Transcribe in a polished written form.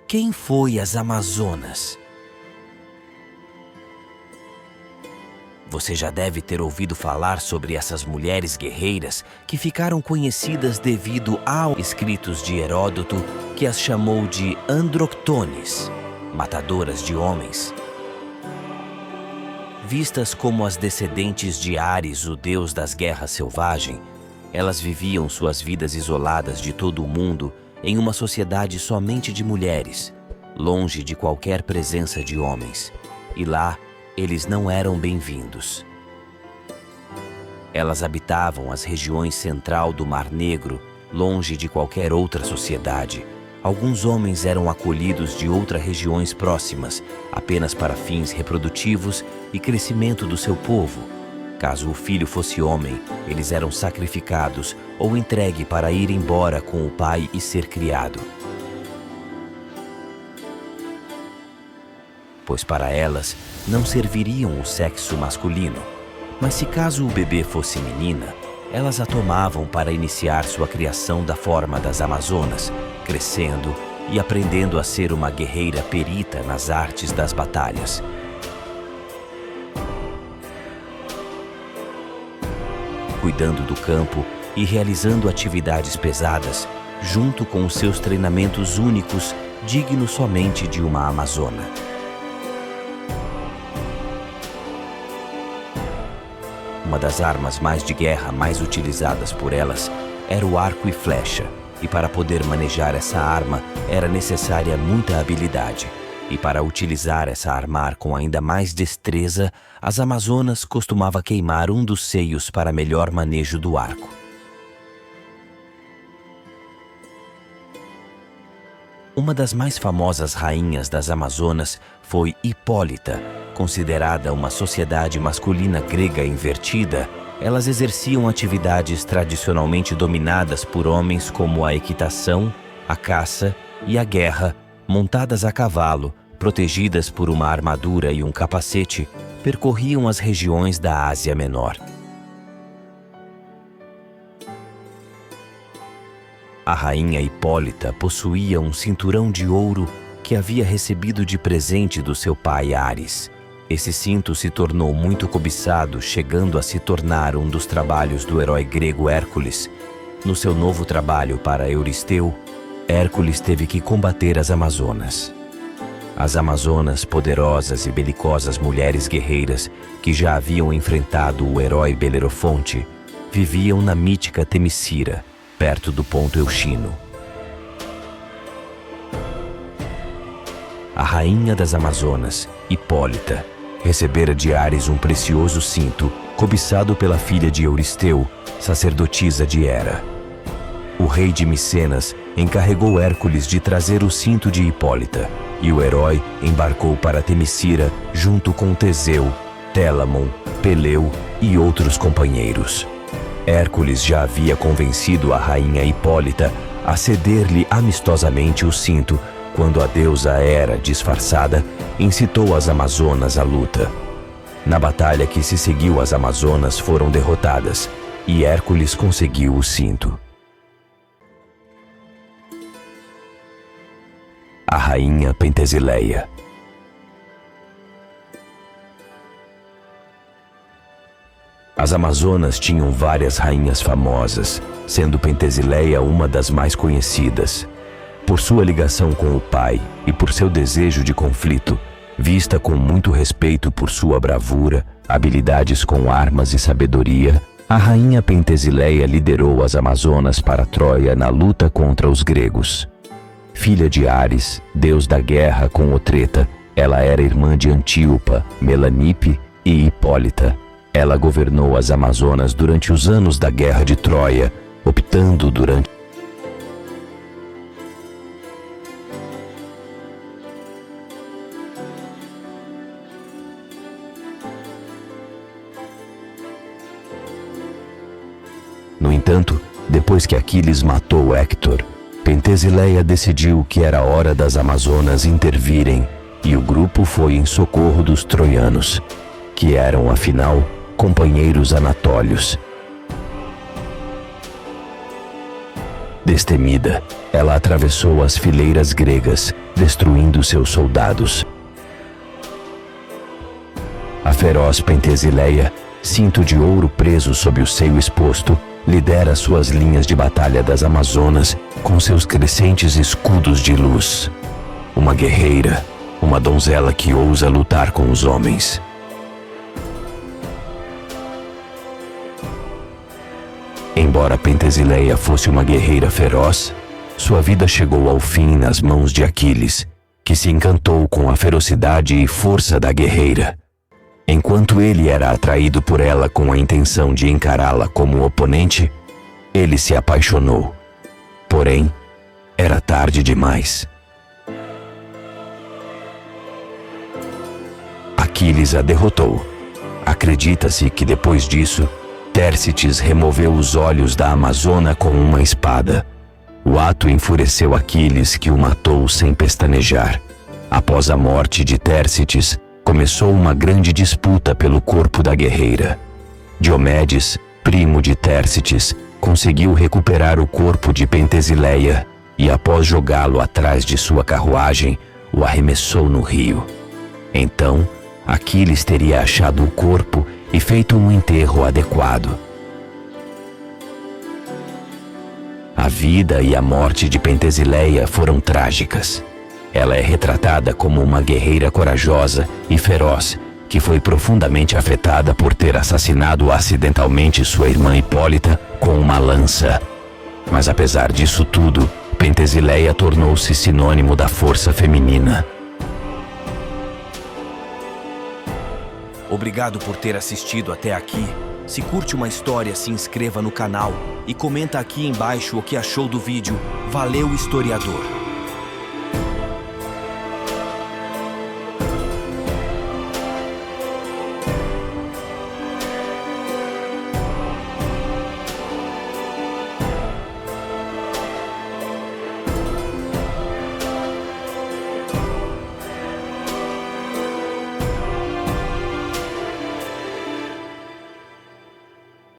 Quem foi as Amazonas? Você já deve ter ouvido falar sobre essas mulheres guerreiras que ficaram conhecidas devido aos escritos de Heródoto, que as chamou de androctones, matadoras de homens. Vistas como as descendentes de Ares, o deus das guerras selvagens, elas viviam suas vidas isoladas de todo o mundo em uma sociedade somente de mulheres, longe de qualquer presença de homens, e lá eles não eram bem-vindos. Elas habitavam as regiões central do Mar Negro, longe de qualquer outra sociedade. Alguns homens eram acolhidos de outras regiões próximas, apenas para fins reprodutivos e crescimento do seu povo. Caso o filho fosse homem, eles eram sacrificados ou entregues para ir embora com o pai e ser criado. Pois para elas não serviriam o sexo masculino. Mas se caso o bebê fosse menina, elas a tomavam para iniciar sua criação da forma das Amazonas, crescendo e aprendendo a ser uma guerreira perita nas artes das batalhas. Cuidando do campo e realizando atividades pesadas, junto com os seus treinamentos únicos, dignos somente de uma amazona. Uma das armas mais de guerra mais utilizadas por elas era o arco e flecha, e para poder manejar essa arma era necessária muita habilidade. E para utilizar essa arma com ainda mais destreza, as Amazonas costumavam queimar um dos seios para melhor manejo do arco. Uma das mais famosas rainhas das Amazonas foi Hipólita. Considerada uma sociedade masculina grega invertida, elas exerciam atividades tradicionalmente dominadas por homens como a equitação, a caça e a guerra, montadas a cavalo, protegidas por uma armadura e um capacete, percorriam as regiões da Ásia Menor. A rainha Hipólita possuía um cinturão de ouro que havia recebido de presente do seu pai Ares. Esse cinto se tornou muito cobiçado, chegando a se tornar um dos trabalhos do herói grego Hércules. No seu novo trabalho para Euristeu, Hércules teve que combater as Amazonas. As Amazonas, poderosas e belicosas mulheres guerreiras que já haviam enfrentado o herói Belerofonte, viviam na mítica Temícera, perto do ponto Euxino. A rainha das Amazonas, Hipólita, recebera de Ares um precioso cinto, cobiçado pela filha de Euristeu, sacerdotisa de Hera. O rei de Micenas encarregou Hércules de trazer o cinto de Hipólita, e o herói embarcou para Temícera junto com Teseu, Télamon, Peleu e outros companheiros. Hércules já havia convencido a rainha Hipólita a ceder-lhe amistosamente o cinto, quando a deusa Hera, disfarçada, incitou as Amazonas à luta. Na batalha que se seguiu, as Amazonas foram derrotadas e Hércules conseguiu o cinto. A rainha Pentesileia. As Amazonas tinham várias rainhas famosas, sendo Pentesileia uma das mais conhecidas. Por sua ligação com o pai e por seu desejo de conflito, vista com muito respeito por sua bravura, habilidades com armas e sabedoria, a rainha Pentesileia liderou as Amazonas para Troia na luta contra os gregos. Filha de Ares, deus da guerra com Otreta, ela era irmã de Antíopa, Melanipe e Hipólita. Ela governou as Amazonas durante os anos da Guerra de Troia, optando durante No entanto, depois que Aquiles matou Héctor, Pentesileia decidiu que era hora das Amazonas intervirem, e o grupo foi em socorro dos troianos, que eram, afinal, companheiros anatólios. Destemida, ela atravessou as fileiras gregas, destruindo seus soldados. A feroz Pentesileia, cinto de ouro preso sob o seio exposto, lidera suas linhas de batalha das Amazonas com seus crescentes escudos de luz. Uma guerreira, uma donzela que ousa lutar com os homens. Embora Pentesileia fosse uma guerreira feroz, sua vida chegou ao fim nas mãos de Aquiles, que se encantou com a ferocidade e força da guerreira. Enquanto ele era atraído por ela com a intenção de encará-la como oponente, ele se apaixonou. Porém, era tarde demais. Aquiles a derrotou. Acredita-se que depois disso, Tércites removeu os olhos da Amazona com uma espada. O ato enfureceu Aquiles, que o matou sem pestanejar. Após a morte de Tércites, começou uma grande disputa pelo corpo da guerreira. Diomedes, primo de Tércites, conseguiu recuperar o corpo de Pentesileia e, após jogá-lo atrás de sua carruagem, o arremessou no rio. Então, Aquiles teria achado o corpo e feito um enterro adequado. A vida e a morte de Pentesileia foram trágicas. Ela é retratada como uma guerreira corajosa e feroz, que foi profundamente afetada por ter assassinado acidentalmente sua irmã Hipólita com uma lança. Mas apesar disso tudo, Pentesileia tornou-se sinônimo da força feminina. Obrigado por ter assistido até aqui. Se curte uma história, se inscreva no canal e comenta aqui embaixo o que achou do vídeo. Valeu, historiador!